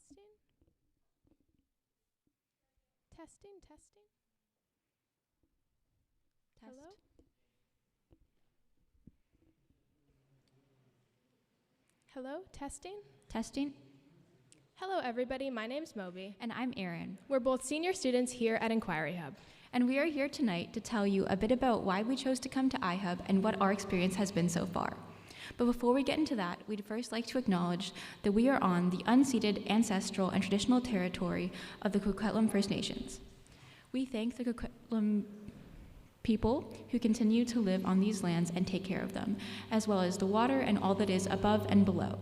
Testing? Testing, testing. Test. Hello? Hello, testing? Testing. Hello, everybody. My name's Moby. And I'm Erin. We're both senior students here at Inquiry Hub. And we are here tonight to tell you a bit about why we chose to come to iHub and what our experience has been so far. But before we get into that, we'd first like to acknowledge that we are on the unceded ancestral and traditional territory of the Coquitlam First Nations. We thank the Coquitlam people who continue to live on these lands and take care of them, as well as the water and all that is above and below.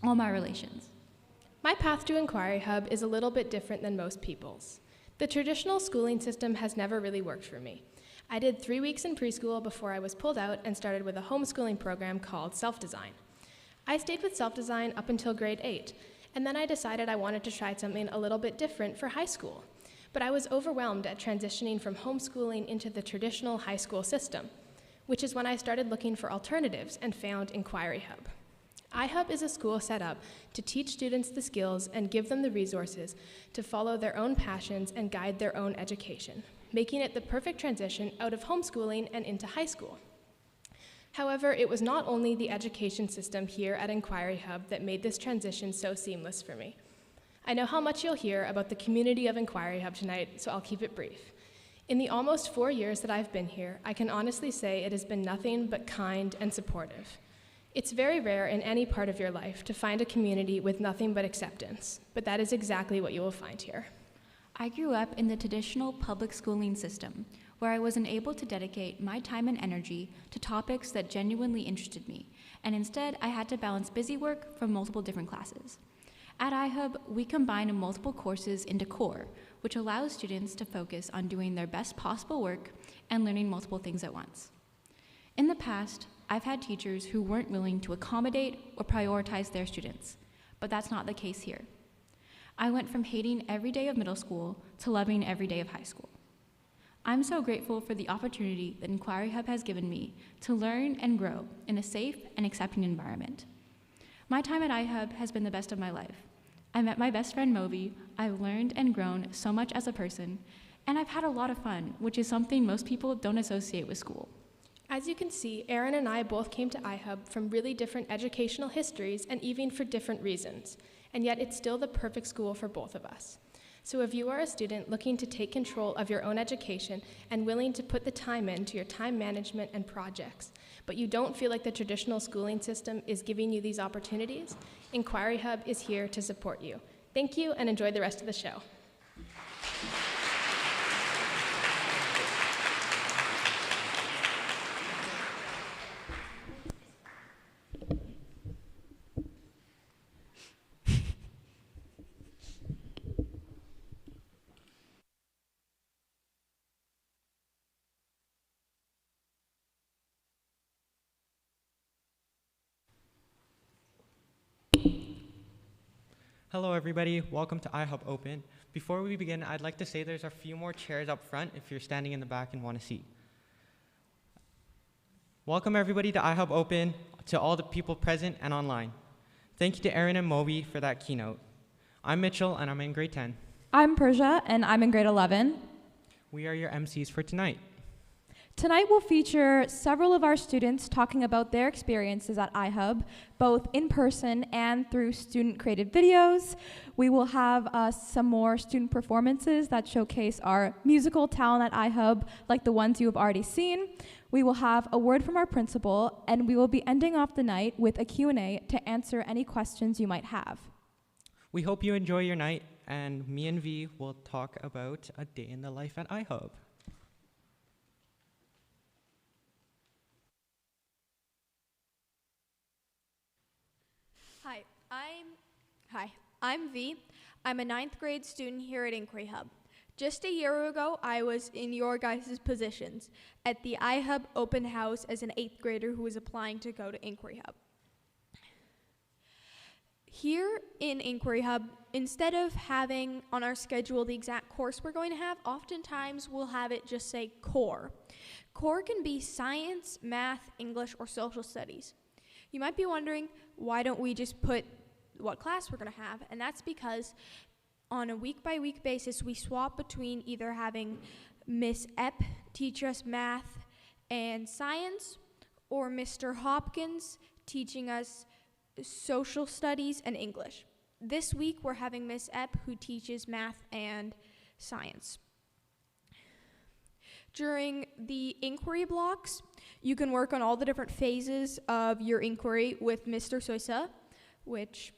All my relations. My path to Inquiry Hub is a little bit different than most people's. The traditional schooling system has never really worked for me. I did 3 weeks in preschool before I was pulled out and started with a homeschooling program called Self-Design. I stayed with Self-Design up until grade 8, and then I decided I wanted to try something a little bit different for high school. But I was overwhelmed at transitioning from homeschooling into the traditional high school system, which is when I started looking for alternatives and found Inquiry Hub. iHub is a school set up to teach students the skills and give them the resources to follow their own passions and guide their own education, making it the perfect transition out of homeschooling and into high school. However, it was not only the education system here at Inquiry Hub that made this transition so seamless for me. I know how much you'll hear about the community of Inquiry Hub tonight, so I'll keep it brief. In the almost 4 years that I've been here, I can honestly say it has been nothing but kind and supportive. It's very rare in any part of your life to find a community with nothing but acceptance, but that is exactly what you will find here. I grew up in the traditional public schooling system, where I wasn't able to dedicate my time and energy to topics that genuinely interested me, and instead I had to balance busy work from multiple different classes. At iHub, we combine multiple courses into core, which allows students to focus on doing their best possible work and learning multiple things at once. In the past, I've had teachers who weren't willing to accommodate or prioritize their students, but that's not the case here. I went from hating every day of middle school to loving every day of high school. I'm so grateful for the opportunity that Inquiry Hub has given me to learn and grow in a safe and accepting environment. My time at iHub has been the best of my life. I met my best friend Moby, I've learned and grown so much as a person, and I've had a lot of fun, which is something most people don't associate with school. As you can see, Erin and I both came to iHub from really different educational histories and even for different reasons, and yet it's still the perfect school for both of us. So if you are a student looking to take control of your own education and willing to put the time into your time management and projects, but you don't feel like the traditional schooling system is giving you these opportunities, Inquiry Hub is here to support you. Thank you and enjoy the rest of the show. Hello everybody, welcome to iHub Open. Before we begin, I'd like to say there's a few more chairs up front if you're standing in the back and want a seat. Welcome everybody to iHub Open, to all the people present and online. Thank you to Erin and Moby for that keynote. I'm Mitchell and I'm in grade 10. I'm Persia and I'm in grade 11. We are your MCs for tonight. Tonight we'll feature several of our students talking about their experiences at iHub, both in person and through student-created videos. We will have some more student performances that showcase our musical talent at iHub, like the ones you have already seen. We will have a word from our principal, and we will be ending off the night with a Q&A to answer any questions you might have. We hope you enjoy your night, and me and V will talk about a day in the life at iHub. I'm V. I'm a 9th grade student here at Inquiry Hub. Just a year ago, I was in your guys' positions at the iHub open house as an 8th grader who was applying to go to Inquiry Hub. Here in Inquiry Hub, instead of having on our schedule the exact course we're going to have, oftentimes we'll have it just say core. Core can be science, math, English, or social studies. You might be wondering, why don't we just put what class we're going to have, and that's because on a week-by-week basis, we swap between either having Miss Epp teach us math and science, or Mr. Hopkins teaching us social studies and English. This week, we're having Miss Epp, who teaches math and science. During the inquiry blocks, you can work on all the different phases of your inquiry with Mr. Soisa, which